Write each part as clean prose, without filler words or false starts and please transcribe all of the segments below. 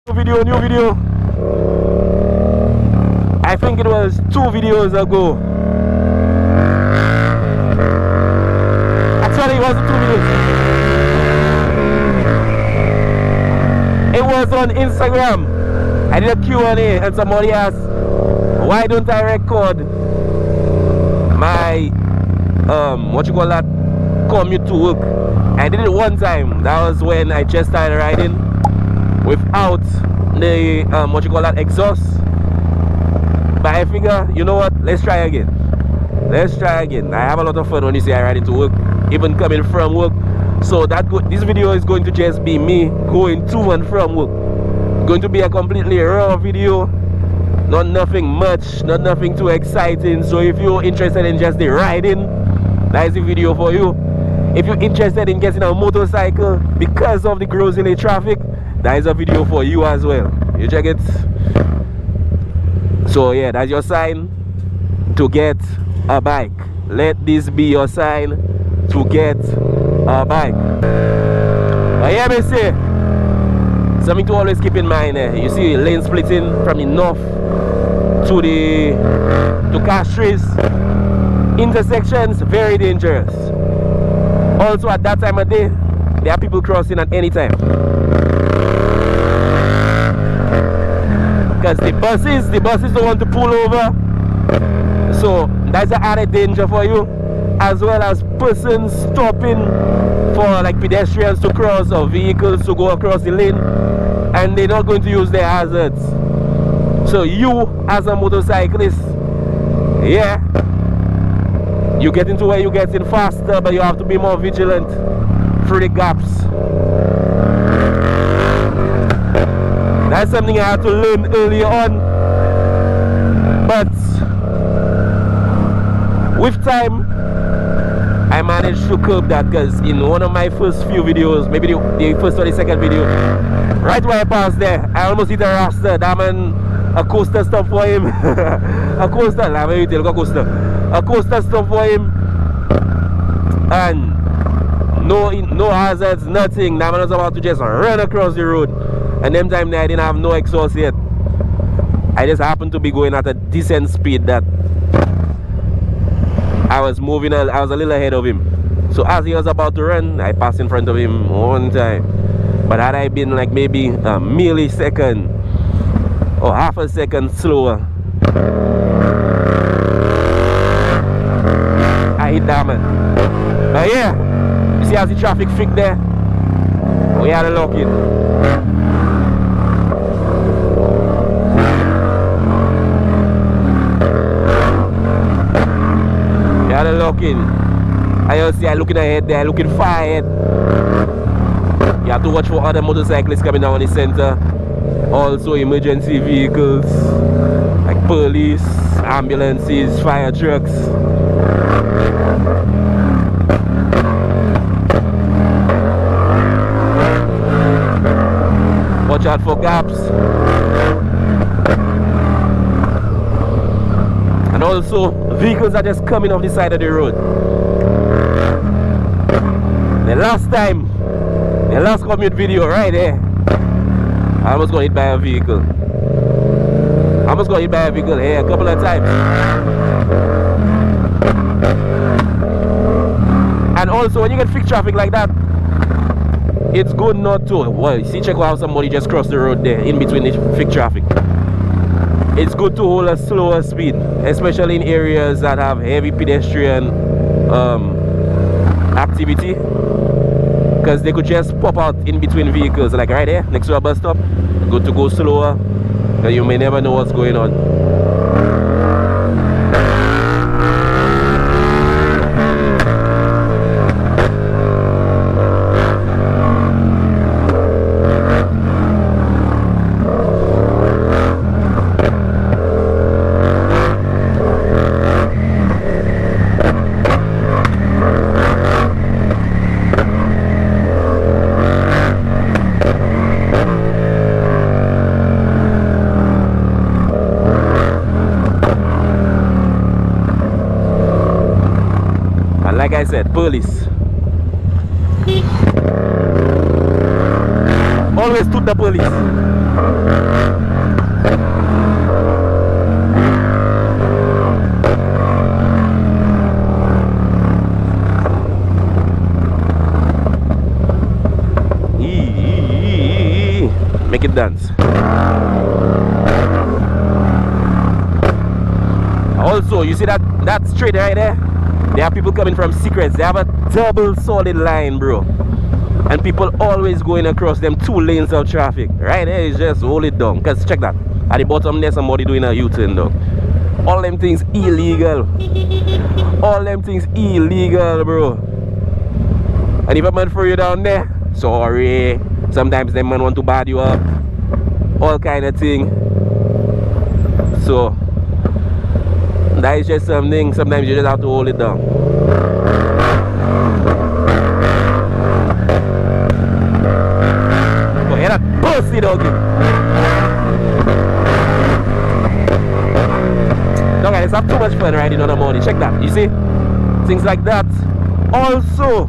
New video. I think it was 2 videos ago. Actually, it wasn't 2 videos. It was on Instagram. I did a Q&A and somebody asked, why don't I record my commute to work? I did it one time. That was when I just started riding without the exhaust. But I figure, you know what, let's try again. I have a lot of fun when you say I ride into work, even coming from work. So this video is going to just be me going to and from work. Going to be a completely raw video, not nothing much, not nothing too exciting. So if you're interested in just the riding, that is the video for you. If you're interested in getting a motorcycle because of the Grosley traffic, that is a video for you as well. You check it. So yeah, that's your sign to get a bike. Let this be your sign to get a bike. But yeah, me say something to always keep in mind. You see lane splitting from the north to Castries. Intersections, very dangerous. Also at that time of day, there are people crossing at any time. Because the buses don't want to pull over. So that's an added danger for you, as well as persons stopping for like pedestrians to cross or vehicles to go across the lane, and they're not going to use their hazards. So you as a motorcyclist, yeah, you get into where you get in faster, but you have to be more vigilant through the gaps. That's something I had to learn early on, but with time I managed to curb that. Because in one of my first few videos, maybe the first or the second video, right where I passed there, I almost hit a Rasta. That man, a coaster stop for him. A coaster stop for him, and no hazards, nothing. That man was about to just run across the road. And them time there I didn't have no exhaust yet. I just happened to be going at a decent speed that I was moving, I was a little ahead of him. So as he was about to run, I passed in front of him one time. But had I been like maybe a millisecond or half a second slower, I hit that man. But yeah, you see as the traffic freak there, we had a lock in. Looking, I see I looking ahead there, looking far ahead. You have to watch for other motorcyclists coming down the center. Also emergency vehicles like police, ambulances, fire trucks. Watch out for gaps. And also vehicles are just coming off the side of the road. The last commute video right there, I almost got hit by a vehicle. Here a couple of times. And also when you get fixed traffic like that, it's good not to, well, see, check out how somebody just crossed the road there in between the fixed traffic. It's good to hold a slower speed, especially in areas that have heavy pedestrian activity, because they could just pop out in between vehicles, like right there next to a bus stop. Good to go slower, because you may never know what's going on. Like I said, police. Always toot the police. Make it dance. Also, you see that straight right there? There are people coming from secrets. They have a double solid line, bro. And people always going across them 2 lanes of traffic. Right there is just hold it down. Cause check that. At the bottom there's somebody doing a U-turn, dog. All them things illegal. All them things illegal, bro. And if a man throw you down there, sorry. Sometimes them man want to bad you up. All kind of thing. So that is just something. Sometimes you just have to hold it down. Go ahead and bust it, doggy. No guys, have too much fun riding on the morning. Check that. You see? Things like that. Also,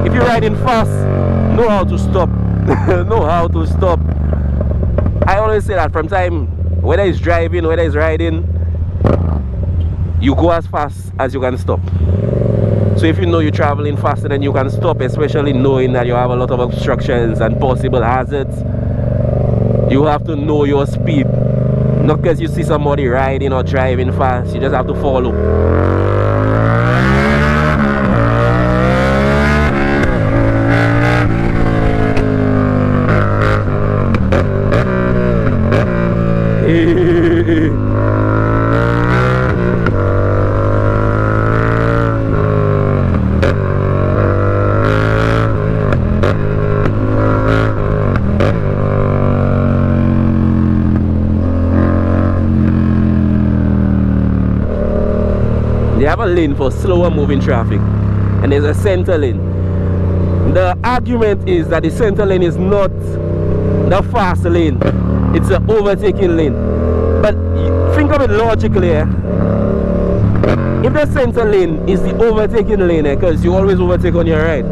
if you're riding fast, know how to stop. Know how to stop. I always say that from time, whether it's driving, whether it's riding, you go as fast as you can stop. So if you know you're traveling faster than you can stop, especially knowing that you have a lot of obstructions and possible hazards, you have to know your speed. Not because you see somebody riding or driving fast, you just have to follow. They have a lane for slower moving traffic and there's a center lane. The argument is that the center lane is not the fast lane, it's an overtaking lane. But think of it logically, eh? If the center lane is the overtaking lane, because you always overtake on your right,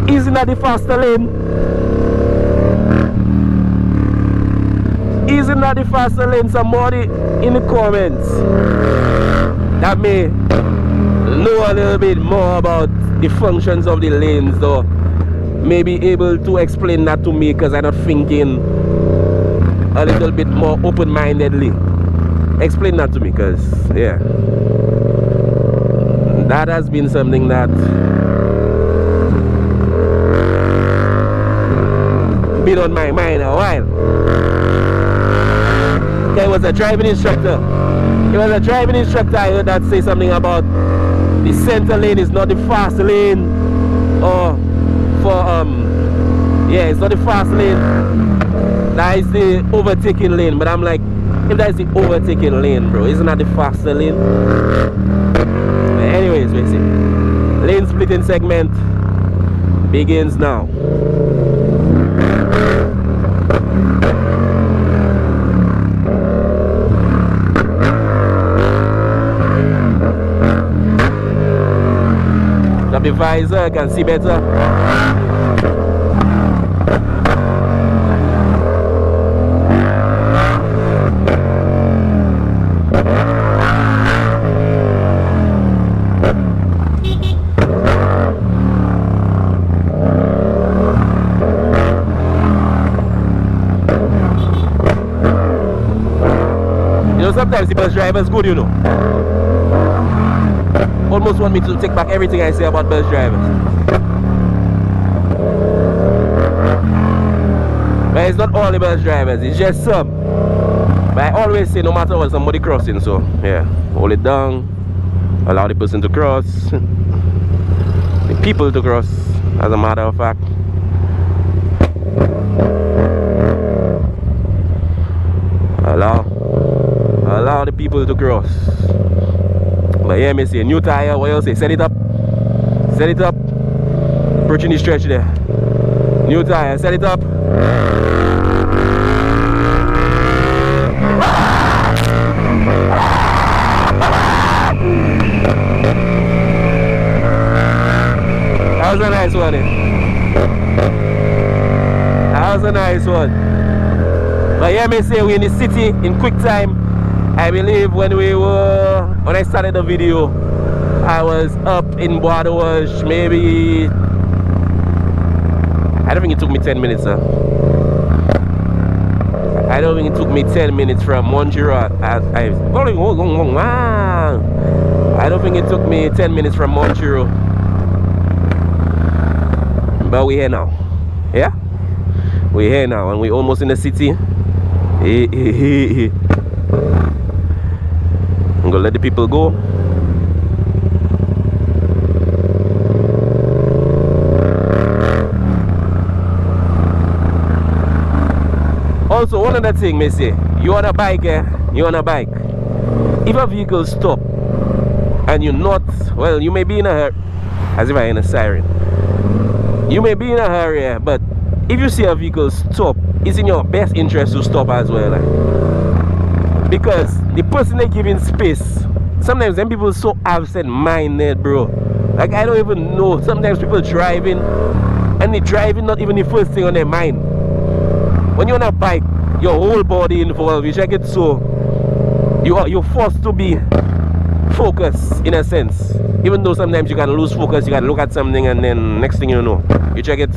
isn't that the faster lane? Isn't that the faster lane? Somebody in the comments that may know a little bit more about the functions of the lanes, though, may be able to explain that to me, because I'm not thinking a little bit more open-mindedly. Explain that to me, because yeah, that has been something that been on my mind a while. Okay, it was a driving instructor. It was a driving instructor I heard that say something about the center lane is not the fast lane, or for yeah, it's not the fast lane, that is the overtaking lane. But I'm like, if that is the overtaking lane, bro, isn't that the faster lane? But anyways, we see lane splitting segment begins now. The visor, I can see better. You know, sometimes the bus driver is good, you know. Almost want me to take back everything I say about bus drivers. But it's not all the bus drivers, it's just some. But I always say no matter what, somebody crossing, so yeah, hold it down, allow the person to cross, the people to cross, as a matter of fact. Allow the people to cross. But yeah, me say new tire, what else say? Set it up. Set it up. Approaching the stretch there. New tire, set it up. That was a nice one, eh? That was a nice one. But yeah, me say we in the city in quick time. I believe when I started the video, I was up in Bois maybe, I don't think it took me 10 minutes, sir. I don't think it took me 10 minutes from Montreal. I don't think it took me 10 minutes from Montreal. But we here now. Yeah? We here now and we almost in the city. I'm gonna let the people go. Also, one other thing, Missy, you on a bike, you on a bike. If a vehicle stop and you're not, well, you may be in a hurry, as if I in a siren. You may be in a hurry, but if you see a vehicle stop, it's in your best interest to stop as well. Because the person they giving space, sometimes them people so absent-minded, bro. Like, I don't even know. Sometimes people driving, and they driving not even the first thing on their mind. When you're on a bike, your whole body involved. You check it, so you're forced to be focused in a sense. Even though sometimes you can lose focus, you can look at something and then next thing you know, you check it.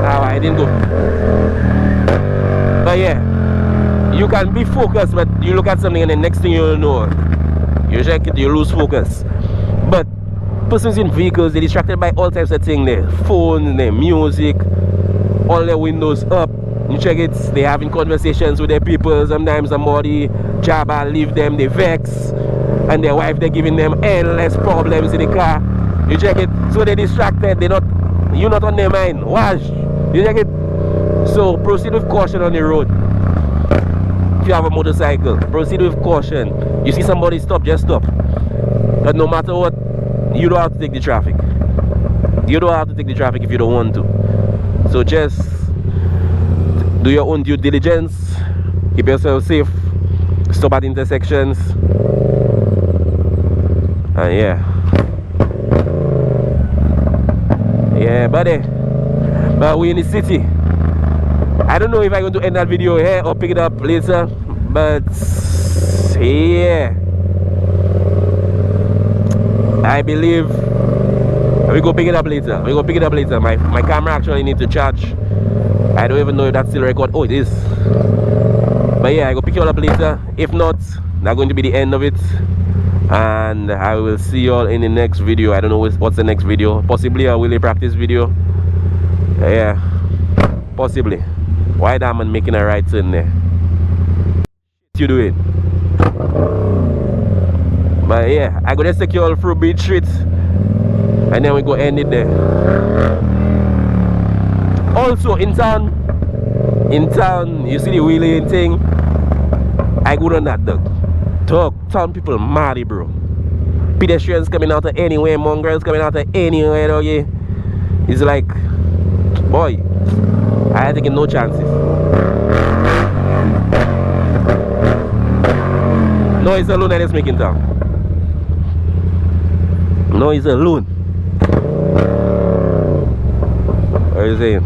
I didn't go. But yeah, you can be focused, but you look at something and the next thing you know, you check it, you lose focus. But persons in vehicles, they're distracted by all types of things, their phones, their music, all their windows up. You check it, they having conversations with their people. Sometimes somebody job and leave them, they vex, and their wife, they're giving them endless problems in the car. You check it, so they're distracted, you're not on their mind. Watch, you check it. So proceed with caution on the road. If you have a motorcycle, proceed with caution. You see somebody stop, just stop. But no matter what, you don't have to take the traffic. You don't have to take the traffic if you don't want to. So just do your own due diligence. Keep yourself safe. Stop at intersections. And yeah, buddy. But we in the city. I don't know if I'm going to end that video here or pick it up later. But yeah, I believe we go pick it up later. We go pick it up later. My camera actually needs to charge. I don't even know if that's still record. Oh, it is. But yeah, I go pick it up later. If not, that's going to be the end of it. And I will see you all in the next video. I don't know what's the next video. Possibly a wheelie practice video. Yeah, possibly. Why that man making a right turn there? You do it. But yeah, I go just take you all through Beach Street, and then we go end it there. Also in town, you see the wheeling thing. I go on that dog. Town people mad, bro. Pedestrians coming out of anywhere, mongrels coming out of anywhere, dog. Yeah. It's like, boy, I ain't taking no chances. Noise alone that is making town. Noise alone. What are you saying?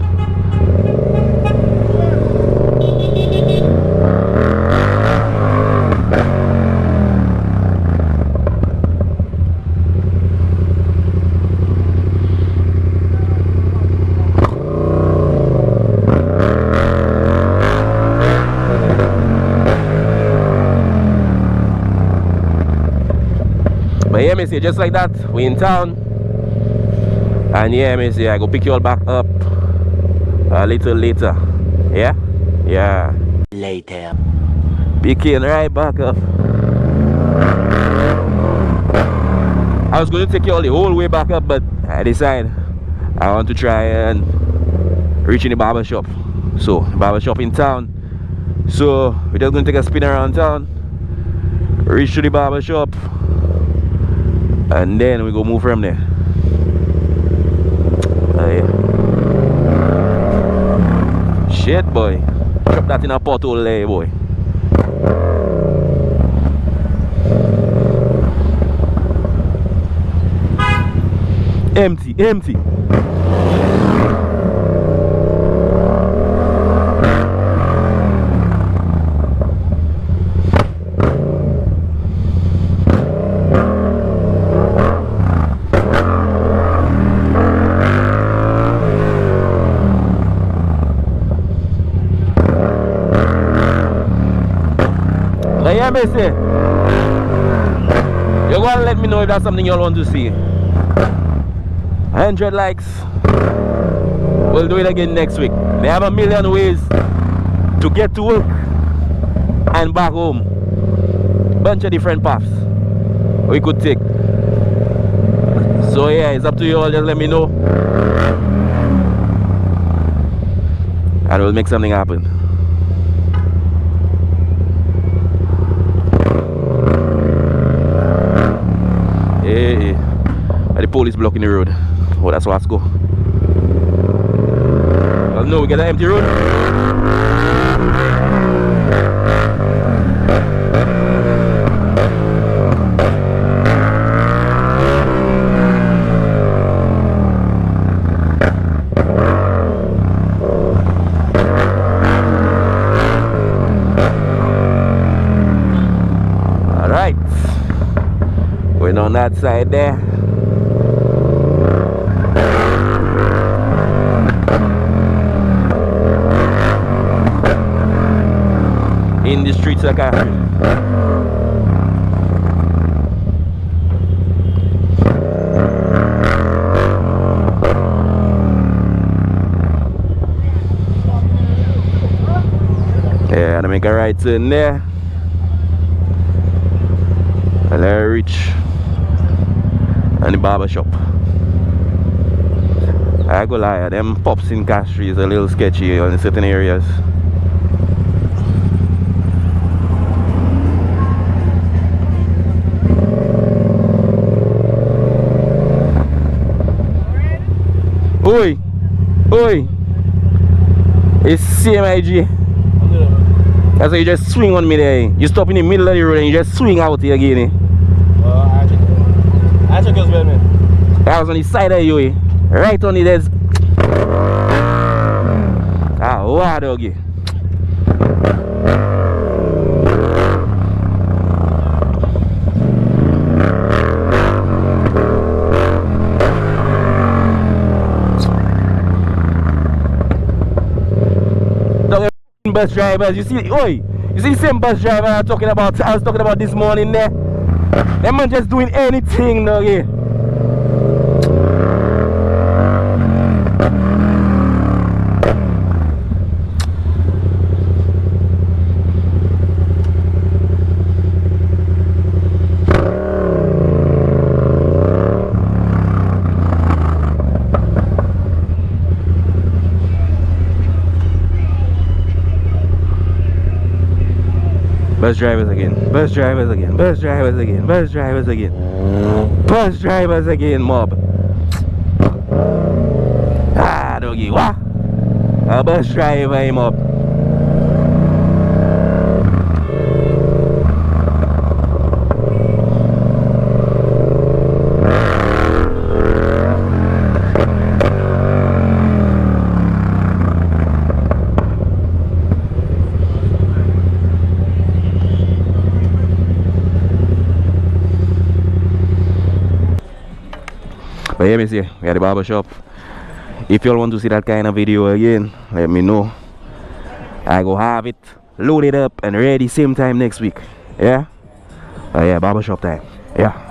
But yeah, Missy, just like that, we in town. And yeah, Missy, I go pick you all back up a little later. Yeah? Yeah. Later. Picking right back up. I was going to take you all the whole way back up, but I decided I want to try and reach in the barber shop. So, the barber shop in town. So, we're just going to take a spin around town, reach to the barber shop, and then we go move from there. Yeah. Shit, boy. Drop that in a pothole there, boy. Empty. Yeah, Bessie. You're gonna let me know if that's something you all want to see. 100 likes. We'll do it again next week. They have a million ways to get to work and back home. Bunch of different paths we could take. So yeah, it's up to you all. Just let me know, and we'll make something happen. Hey, the police blocking the road. Oh, that's what's go. Well, no, we get an empty road. Alright. Going on that side there. In the streets of Catherine. Yeah, and I make a right turn there. And I reach and the barber shop. I go lie, them pops in Castry is a little sketchy in certain areas. Oi, oi, it's CMIG. That's why you just swing on me there. You stop in the middle of the road and you just swing out here again. I check as well, man. I was on the side of you, right on the desk. Ah, wow, doggy. Bus drivers, you see, oi, you see the same bus driver I was talking about this morning there. Them man just doing anything now, yeah. Bus drivers again, bus drivers again, bus drivers again, bus drivers again, bus drivers again, mob. Ah, doggy, what? A bus driver, mob. But yeah, me see, we at the barber shop. If you all want to see that kind of video again, let me know. I go have it loaded up and ready same time next week. Yeah? But yeah, barber shop time. Yeah.